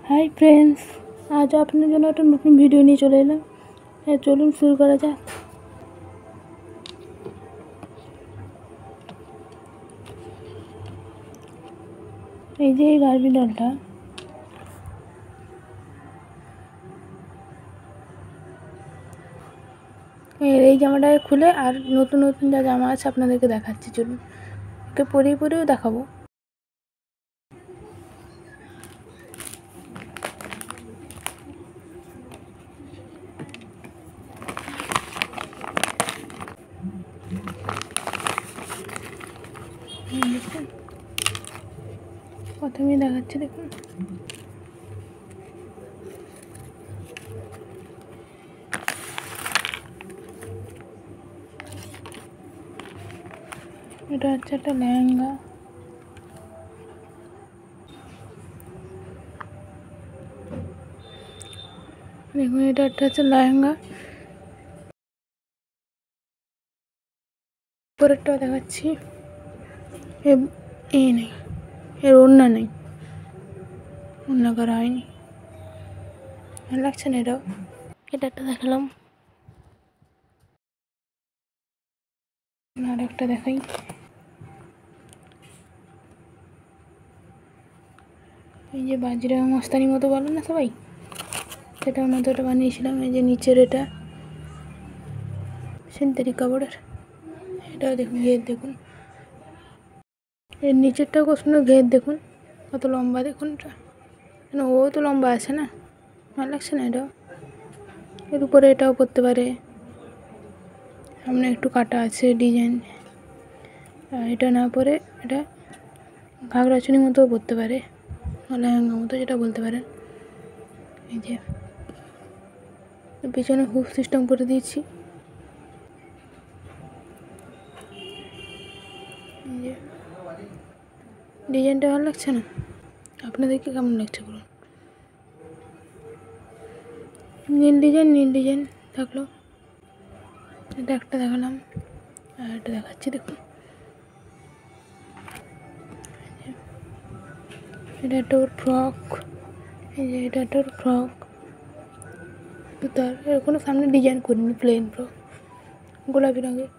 Hi friends, आज आपने जो एक नतून भिडियो नहीं चले एलाम। चलुन शुरू करा जाक। এই যে এই গার্বি ডালটা এই জামাটাকে খুলে আর নতুন নতুন যা জামা আছে আপনাদেরকে দেখাচ্ছি। চলুন ওকে পরেও দেখাবো। প্রথমেই দেখাচ্ছি, দেখুন এটা হচ্ছে একটা লেহেঙ্গা। দেখুন এটা একটা হচ্ছে লেহেঙ্গা। পরেরটাও দেখাচ্ছি। এ নেই, এর ওড়না নেই, ওড়না করা হয়নি, ভালো লাগছে না। এটাও এটা একটা দেখালাম। আর একটা দেখাই। এই যে বাজরা মস্তানি মতো বলেন না সবাই, সেটার মতো ওটা বানিয়েছিলাম। এই যে নিচের এটা সিনথেটিক কাপড়ের। এটাও দেখুন, ঘের দেখুন, এর নিচেরটাও কত সুন্দর ঘের দেখুন, কত লম্বা দেখুন। এটা ও তো লম্বা আছে না, ভালো লাগছে না। এটাও এর উপরে এটাও করতে পারে, সামনে একটু কাটা আছে ডিজাইন। এটা না পরে এটা ঘাগরা চুনি মতো পরতে পারে, লেহেঙ্গা মতো যেটা বলতে পারেন। এই যে পিছনে হুক সিস্টেম করে দিয়েছি। এই যে ডিজাইনটা ভালো লাগছে না, আপনাদেরকে কেমন লাগছে বলুন। নীল ডিজাইন থাকলো। এটা একটা দেখালাম, আর এটা দেখাচ্ছি। দেখুন এটা একটা ওর ফ্রক। এই যে এটা একটা ওর ফ্রক, তার এর কোনো সামনে ডিজাইন করিনি, প্লেন ফ্রক, গোলাপি রঙের।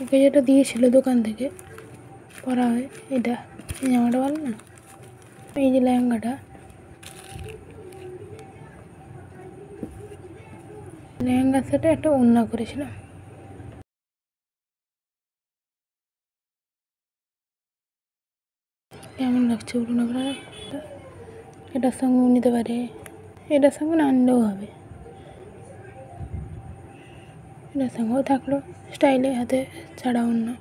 ওকে যেটা দিয়েছিল দোকান থেকে পরা হয়, এটা এই জামাটা ভালো না। এই যে লেহেঙ্গাটার সাথে একটা ওড়না করেছিলাম। কেমন লাগছে বলুন আপনারা। এটার সঙ্গেও নিতে পারে, এটার সঙ্গে না আনলেও হবে, এটার সঙ্গেও থাকলো স্টাইলে, হাতে ছাড়া ওড়না।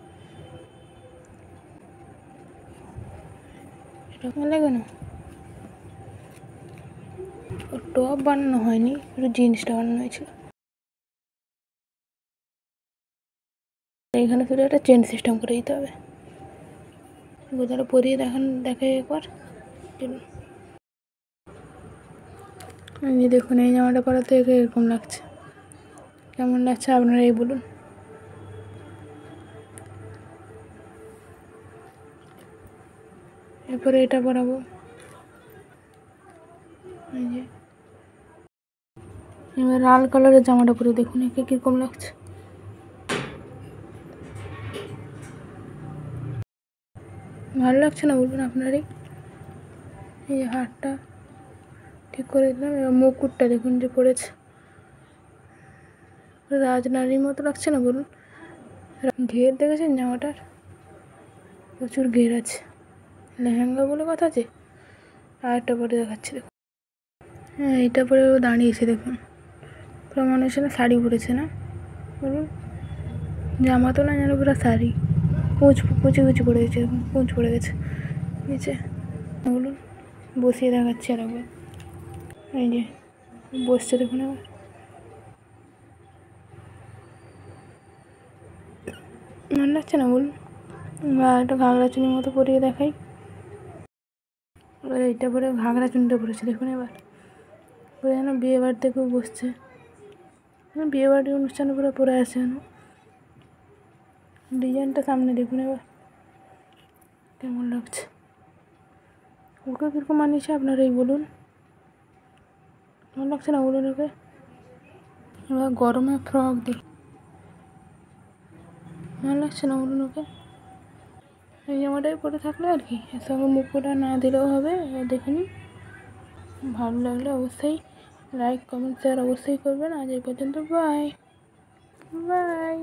এটা ভালো লাগে না। ওর টপ বানানো হয়নি, একটু জিন্সটা বানানো হয়েছিল। এইখানে শুধু একটা চেন সিস্টেম করে দিতে হবে। গোদাটা পরিয়ে দেখাই একবার। দেখুন এই জামাটা পরাতে এরকম লাগছে, কেমন লাগছে আপনারাই বলুন। এরপরে এটা পরাবো। এই যে এবার লাল কালারের জামাটা পরে দেখুন একে কীরকম লাগছে। ভালো লাগছে না বলুন আপনারই। এই যে হাতটা ঠিক করে দিলাম। এবার মুকুটটা দেখুন যে পড়েছে, রাজনারীর মতো লাগছে না বলুন। ঘের দেখেছেন জামাটার, প্রচুর ঘের আছে। লেহেঙ্গা বলে কথা আছে। আর একটা পরে দেখাচ্ছি, দেখুন। হ্যাঁ, এটা পরে ও দাঁড়িয়েছে দেখুন, পুরো মনে হচ্ছে না শাড়ি পরেছে না বলুন। জামা তো না, যেন পুরো শাড়ি। কুচি পড়ে গেছে, কুঁচ পড়ে গেছে নিচে বলুন। বসিয়ে দেখাচ্ছি আর একবার। এই যে বসছে দেখুন, আবার মনে লাগছে না বলুন। বা একটা ঘাগরা চুনির মতো পরিয়ে দেখাই। এবার এইটা পরে ঘাগরা চুনিটা পরেছে দেখুন। এবার পুরো যেন বিয়ে বাড়িতে কেউ বসছে, বিয়ে বাড়ির অনুষ্ঠানে পুরো পরে আছে যেন। ডিজাইনটা সামনে দেখুন এবার কেমন লাগছে। ওকে কীরকম মানিয়েছে আপনারাই বলুন। ভালো লাগছে না বলুন ওকে? এবার গরমে ফ্রক দেখ, ভালো লাগছে না বলুন ওকে? এই জামাটাই পরে থাকলে আর কি, এর সঙ্গে মুখোটা না দিলেও হবে। এবার দেখে নিন, ভালো লাগলে অবশ্যই লাইক কমেন্ট শেয়ার অবশ্যই করবেন। আজ এই পর্যন্ত, বাই বাই।